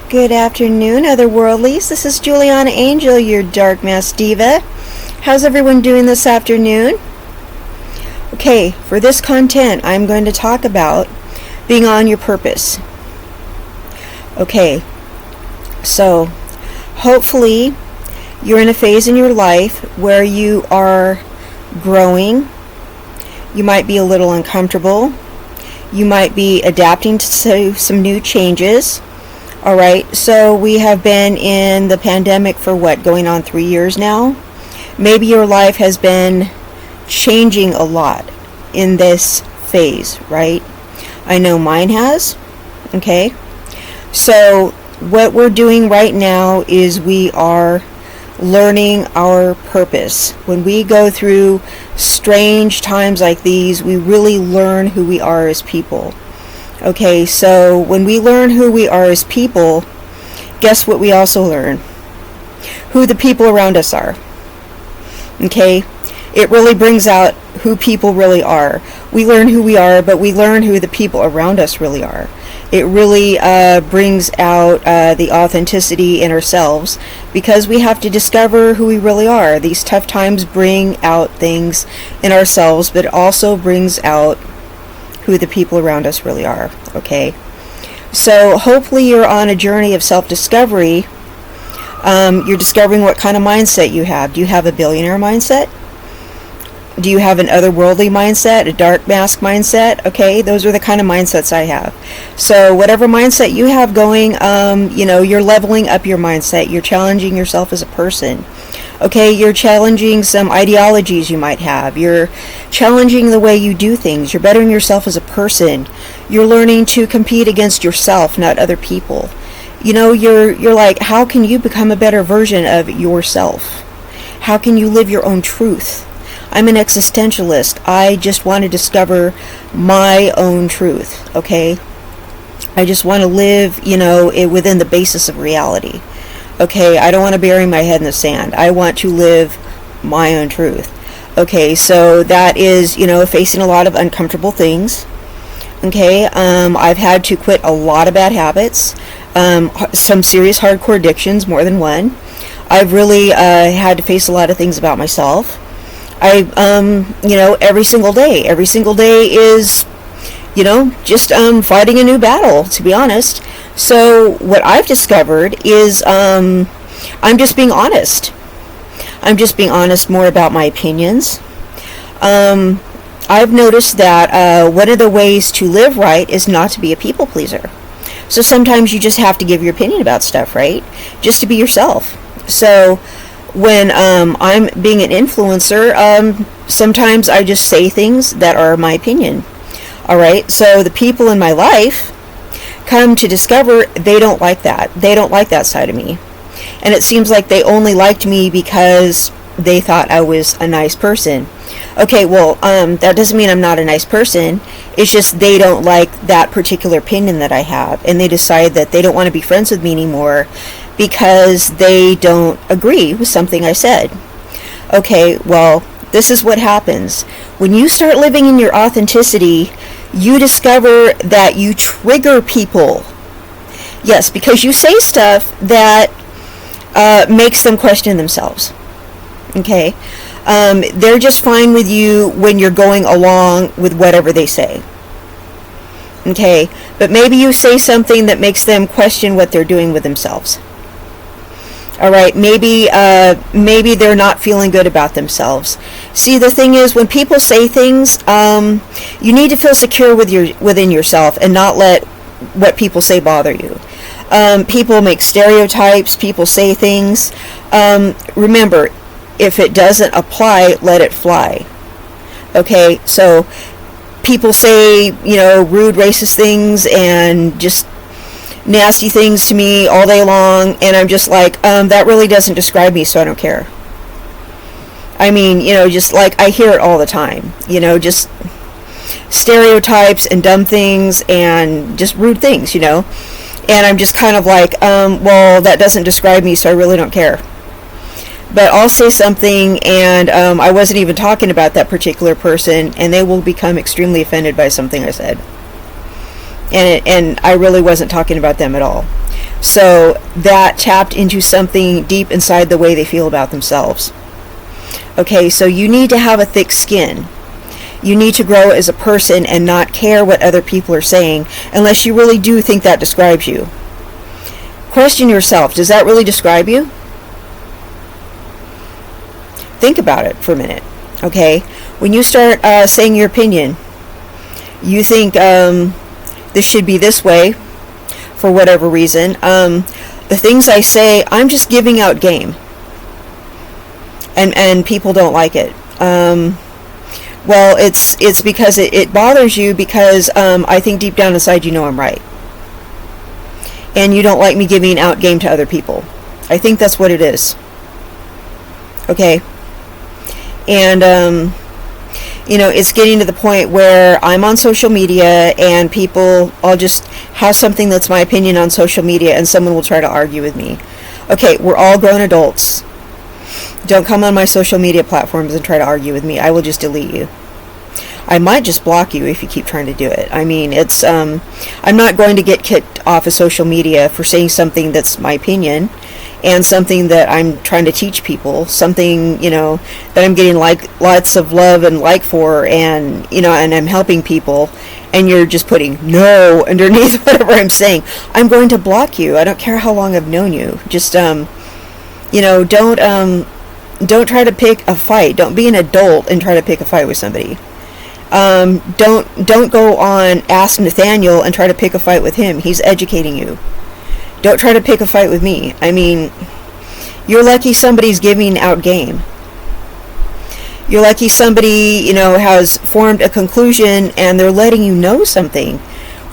Good afternoon, otherworldlies. This is Juliana Angel, your Dark Mass Diva. How's everyone doing this afternoon? Okay, for this content, I'm going to talk about being on your purpose. Okay, so hopefully you're in a phase in your life where you are growing. You might be a little uncomfortable. You might be adapting to some new changes. Alright, so we have been in the pandemic for going on 3 years now? Maybe your life has been changing a lot in this phase, right? I know mine has. Okay, so what we're doing right now is we are learning our purpose. When we go through strange times like these, we really learn who we are as people. Okay, so when we learn who we are as people, guess what we also learn? Who the people around us are. Okay, it really brings out who people really are. We learn who we are, but we learn who the people around us really are. It really brings out the authenticity in ourselves, because we have to discover who we really are. These tough times bring out things in ourselves, but it also brings out who the people around us really are. Okay, so hopefully you're on a journey of self-discovery. You're discovering what kind of mindset you have. Do you have a billionaire mindset? Do you have an otherworldly mindset, a dark mask mindset? Okay, those are the kind of mindsets I have. So whatever mindset you have going, you're leveling up your mindset. You're challenging yourself as a person. Okay, you're challenging some ideologies you might have. You're challenging the way you do things. You're bettering yourself as a person. You're learning to compete against yourself, not other people. You're like, how can you become a better version of yourself? How can you live your own truth? I'm an existentialist. I just want to discover my own truth, okay? I just want to live, within the basis of reality. Okay, I don't want to bury my head in the sand. I want to live my own truth. Okay, so that is, facing a lot of uncomfortable things. Okay, I've had to quit a lot of bad habits, some serious hardcore addictions, more than one. I've really had to face a lot of things about myself. Every single day is, just fighting a new battle, to be honest. So what I've discovered is I'm just being honest. I'm just being honest more about my opinions. I've noticed that one of the ways to live right is not to be a people pleaser. So sometimes you just have to give your opinion about stuff, right? Just to be yourself. So when I'm being an influencer, sometimes I just say things that are my opinion. Alright, so the people in my life come to discover they don't like that. They don't like that side of me. And it seems like they only liked me because they thought I was a nice person. Okay, well, that doesn't mean I'm not a nice person. It's just they don't like that particular opinion that I have. And they decide that they don't want to be friends with me anymore because they don't agree with something I said. Okay, well, this is what happens. When you start living in your authenticity, you discover that you trigger people. Yes, because you say stuff that makes them question themselves. Okay? They're just fine with you when you're going along with whatever they say. Okay? But maybe you say something that makes them question what they're doing with themselves. Alright, maybe they're not feeling good about themselves. See, the thing is, when people say things, you need to feel secure within yourself and not let what people say bother you. People make stereotypes, people say things. Remember, if it doesn't apply, let it fly. Okay, so people say, rude, racist things and just nasty things to me all day long, and I'm just like, that really doesn't describe me, so I don't care. I mean, just like, I hear it all the time, just stereotypes and dumb things and just rude things, and I'm just kind of like, well, that doesn't describe me, so I really don't care. But I'll say something, and I wasn't even talking about that particular person, and they will become extremely offended by something I said. And I really wasn't talking about them at all. So that tapped into something deep inside the way they feel about themselves. Okay, so you need to have a thick skin. You need to grow as a person and not care what other people are saying unless you really do think that describes you. Question yourself, does that really describe you? Think about it for a minute. Okay, when you start saying your opinion, you think this should be this way for whatever reason. The things I say, I'm just giving out game. And people don't like it. Well, it's because it bothers you because I think deep down inside you know I'm right. And you don't like me giving out game to other people. I think that's what it is. Okay? And, it's getting to the point where I'm on social media and I'll just have something that's my opinion on social media and someone will try to argue with me. Okay, we're all grown adults. Don't come on my social media platforms and try to argue with me. I will just delete you. I might just block you if you keep trying to do it. I mean, I'm not going to get kicked off of social media for saying something that's my opinion and something that I'm trying to teach people, something, that I'm getting lots of love and for, and, and I'm helping people, and you're just putting no underneath whatever I'm saying. I'm going to block you. I don't care how long I've known you. Just, don't try to pick a fight. Don't be an adult and try to pick a fight with somebody. Don't go on Ask Nathaniel and try to pick a fight with him. He's educating you. Don't try to pick a fight with me. I mean, you're lucky somebody's giving out game. You're lucky somebody, has formed a conclusion and they're letting you know something.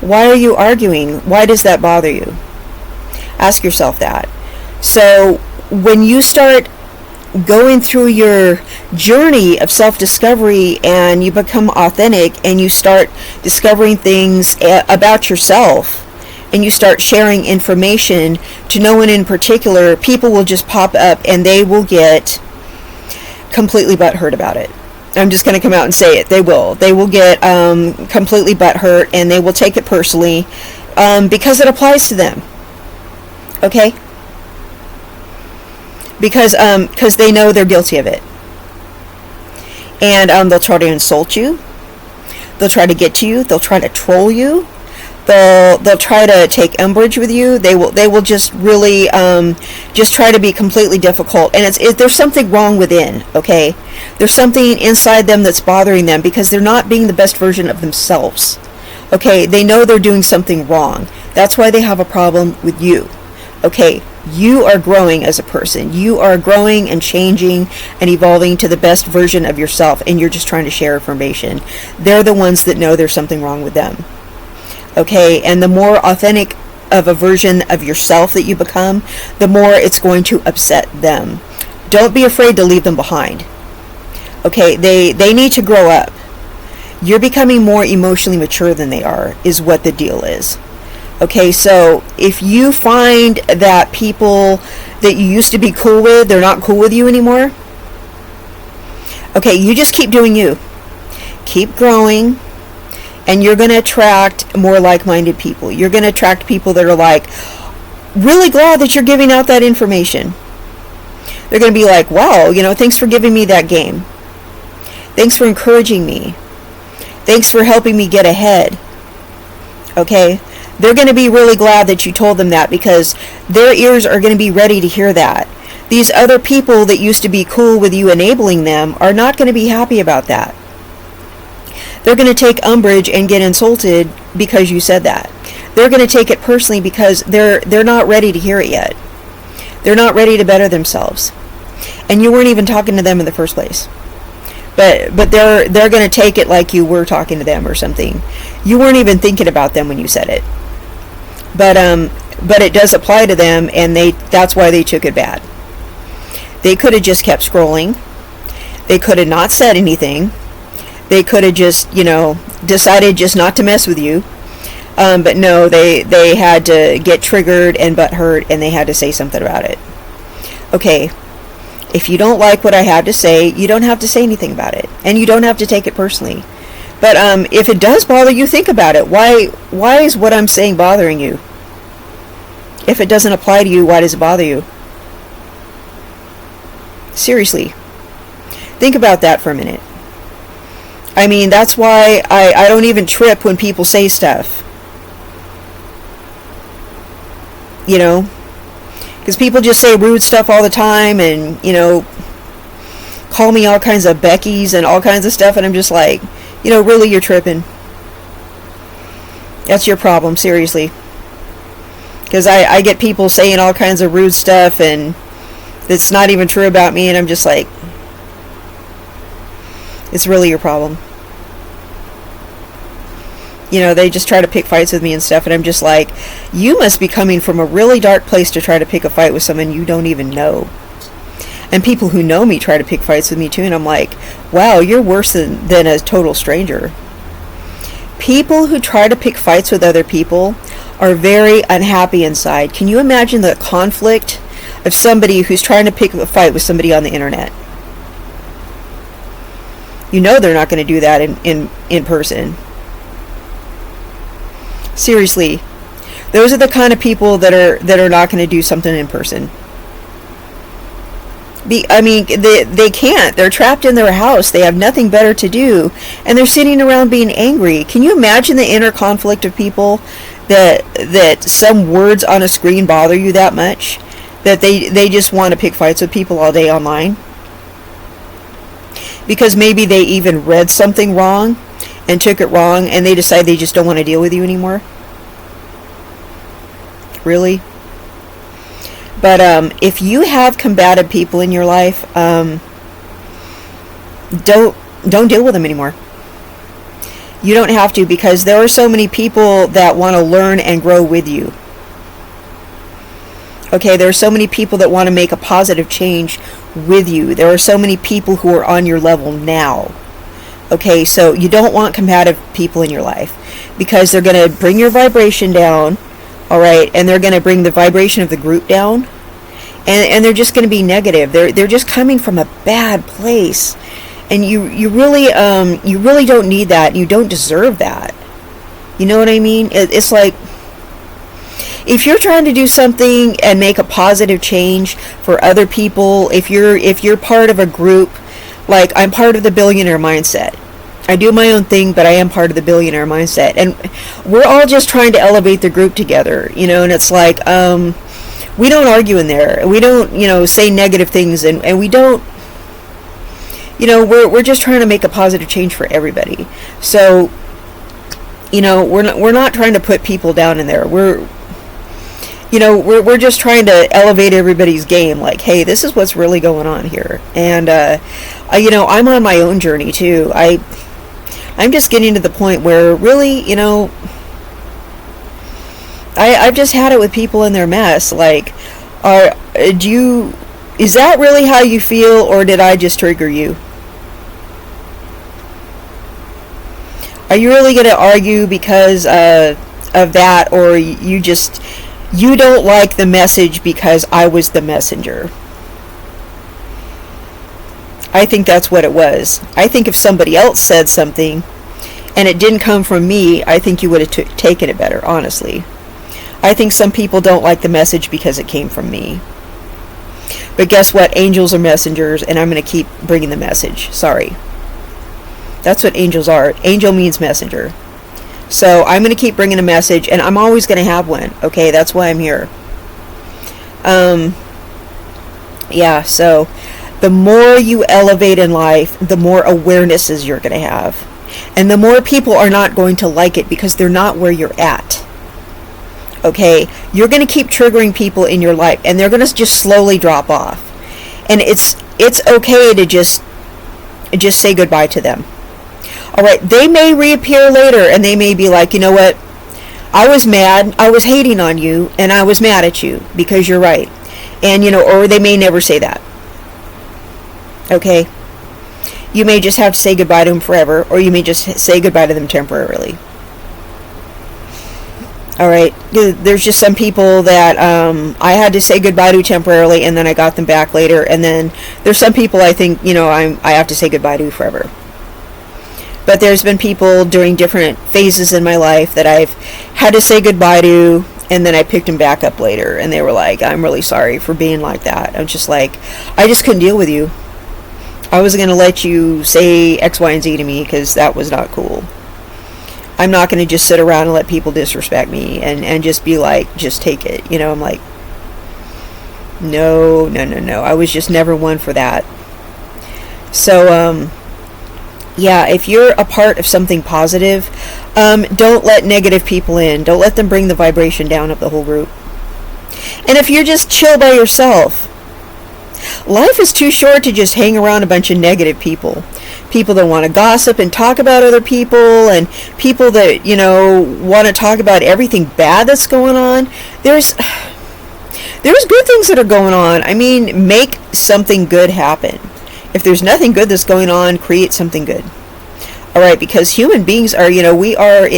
Why are you arguing? Why does that bother you? Ask yourself that. So when you start going through your journey of self-discovery and you become authentic and you start discovering things about yourself and you start sharing information to no one in particular, people will just pop up and they will get completely butthurt about it. I'm just going to come out and say it. They will get completely butthurt and they will take it personally because it applies to them. Okay? Because they know they're guilty of it. And they'll try to insult you. They'll try to get to you. They'll try to troll you. They'll try to take umbrage with you. They will just really just try to be completely difficult. And there's something wrong within, okay? There's something inside them that's bothering them because they're not being the best version of themselves. Okay, they know they're doing something wrong. That's why they have a problem with you. Okay, you are growing as a person. You are growing and changing and evolving to the best version of yourself, and you're just trying to share information. They're the ones that know there's something wrong with them. Okay, and the more authentic of a version of yourself that you become, the more it's going to upset them. Don't be afraid to leave them behind. Okay, they need to grow up. You're becoming more emotionally mature than they are, is what the deal is. Okay, so if you find that people that you used to be cool with, they're not cool with you anymore, okay, you just keep doing you. Keep growing, and you're going to attract more like-minded people. You're going to attract people that are like, really glad that you're giving out that information. They're going to be like, wow, thanks for giving me that game. Thanks for encouraging me. Thanks for helping me get ahead. Okay? They're going to be really glad that you told them that because their ears are going to be ready to hear that. These other people that used to be cool with you enabling them are not going to be happy about that. They're going to take umbrage and get insulted because you said that. They're going to take it personally because they're not ready to hear it yet. They're not ready to better themselves. And you weren't even talking to them in the first place. But they're going to take it like you were talking to them or something. You weren't even thinking about them when you said it. But it does apply to them, and that's why they took it bad. They could have just kept scrolling. They could have not said anything. They could have just, decided just not to mess with you. But no, they had to get triggered and butthurt, and they had to say something about it. Okay, if you don't like what I had to say, you don't have to say anything about it. And you don't have to take it personally. But if it does bother you, think about it. Why is what I'm saying bothering you? If it doesn't apply to you, why does it bother you? Seriously. Think about that for a minute. I mean, that's why I don't even trip when people say stuff. You know? Because people just say rude stuff all the time and, you know, call me all kinds of Beckys and all kinds of stuff, and I'm just like, you know, really, you're tripping. That's your problem, seriously. Because I get people saying all kinds of rude stuff and it's not even true about me, and I'm just like, it's really your problem. You know, they just try to pick fights with me and stuff, and I'm just like, you must be coming from a really dark place to try to pick a fight with someone you don't even know. And people who know me try to pick fights with me too, and I'm like, wow, you're worse than a total stranger. People who try to pick fights with other people are very unhappy inside. Can you imagine the conflict of somebody who's trying to pick a fight with somebody on the internet? You know they're not going to do that in person. Seriously, those are the kind of people that are not going to do something in person. I mean, they can't. They're trapped in their house. They have nothing better to do, and they're sitting around being angry. Can you imagine the inner conflict of people that some words on a screen bother you that much that they just want to pick fights with people all day online? Because maybe they even read something wrong and took it wrong, and they decide they just don't want to deal with you anymore. Really? But if you have combative people in your life, don't deal with them anymore. You don't have to, because there are so many people that want to learn and grow with you. Okay, there are so many people that want to make a positive change with you. There are so many people who are on your level now. Okay, so you don't want combative people in your life, because they're going to bring your vibration down, all right, and they're going to bring the vibration of the group down, and they're just going to be negative. They're just coming from a bad place, and you really don't need that. You don't deserve that. You know what I mean? It's like, if you're trying to do something and make a positive change for other people, if you're part of a group, like I'm part of the Billionaire Mindset. I do my own thing, but I am part of the Billionaire Mindset, and we're all just trying to elevate the group together, you know. And it's like, we don't argue in there. We don't, you know, say negative things, and we don't, you know, we're just trying to make a positive change for everybody. So, you know, we're not trying to put people down in there. We're just trying to elevate everybody's game. Like, hey, this is what's really going on here. And you know, I'm on my own journey too. I'm just getting to the point where really, you know, I've just had it with people in their mess. Like, is that really how you feel, or did I just trigger you? Are you really going to argue because of that, or you don't like the message because I was the messenger? I think that's what it was. I think if somebody else said something and it didn't come from me, I think you would have taken it better, honestly. I think some people don't like the message because it came from me. But guess what? Angels are messengers, and I'm going to keep bringing the message. Sorry. That's what angels are. Angel means messenger. So I'm going to keep bringing a message, and I'm always going to have one. Okay, that's why I'm here. Yeah, so the more you elevate in life, the more awarenesses you're going to have. And the more people are not going to like it because they're not where you're at. Okay, you're going to keep triggering people in your life, and they're going to just slowly drop off. And it's okay to just say goodbye to them. All right, they may reappear later, and they may be like, you know what, I was mad, I was hating on you, and I was mad at you because you're right. And, you know, or they may never say that. Okay? You may just have to say goodbye to them forever, or you may just say goodbye to them temporarily. All right, there's just some people that I had to say goodbye to temporarily, and then I got them back later. And then there's some people I think, you know, I have to say goodbye to forever. But there's been people during different phases in my life that I've had to say goodbye to, And then I picked them back up later, and they were like, I'm really sorry for being like that. I'm just like, I just couldn't deal with you. I wasn't going to let you say X, Y, and Z to me, because that was not cool. I'm not going to just sit around and let people disrespect me and just be like, just take it. You know, I'm like, no. I was just never one for that. So, yeah, if you're a part of something positive, don't let negative people in. Don't let them bring the vibration down of the whole group. And if you're just chill by yourself, life is too short to just hang around a bunch of negative people. People that want to gossip and talk about other people, and people that, you know, want to talk about everything bad that's going on. There's good things that are going on. I mean, make something good happen. If there's nothing good that's going on, create something good. All right, because human beings are, you know, we are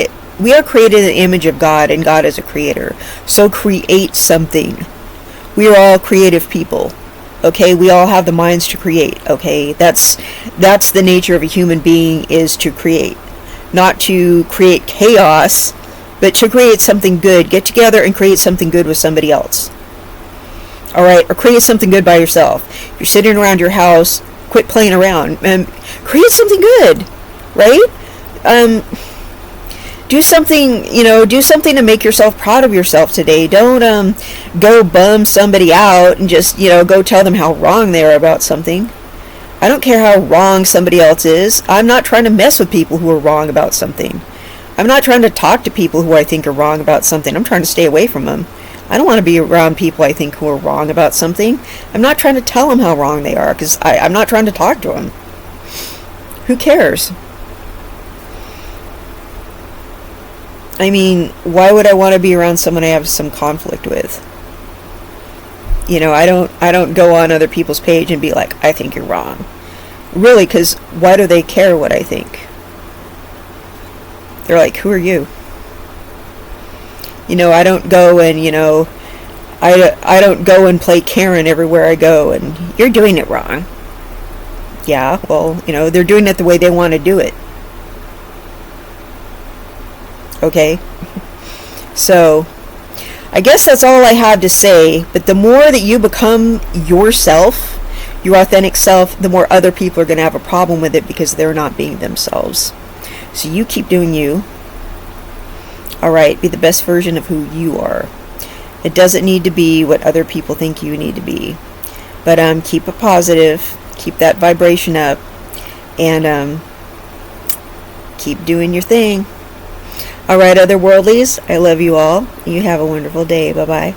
created in the image of God, and God is a creator. So create something. We are all creative people. Okay, we all have the minds to create. Okay, that's the nature of a human being, is to create. Not to create chaos, but to create something good. Get together and create something good with somebody else. All right, or create something good by yourself. If you're sitting around your house, quit playing around and create something good, right? Do something, you know, do something to make yourself proud of yourself today. Don't go bum somebody out and just, you know, go tell them how wrong they are about something. I don't care how wrong somebody else is. I'm not trying to mess with people who are wrong about something. I'm not trying to talk to people who I think are wrong about something. I'm trying to stay away from them. I don't want to be around people I think who are wrong about something. I'm not trying to tell them how wrong they are, because I'm not trying to talk to them. Who cares? I mean, why would I want to be around someone I have some conflict with? You know, I don't go on other people's page and be like, I think you're wrong. Really, because why do they care what I think? They're like, who are you? You know, I don't go and, you know, I don't go and play Karen everywhere I go, and you're doing it wrong. Yeah, well, you know, they're doing it the way they want to do it. Okay? So, I guess that's all I have to say, but the more that you become yourself, your authentic self, the more other people are going to have a problem with it, because they're not being themselves. So you keep doing you. Alright, be the best version of who you are. It doesn't need to be what other people think you need to be. But keep it positive, keep that vibration up, and keep doing your thing. Alright, otherworldlies, I love you all. You have a wonderful day. Bye-bye.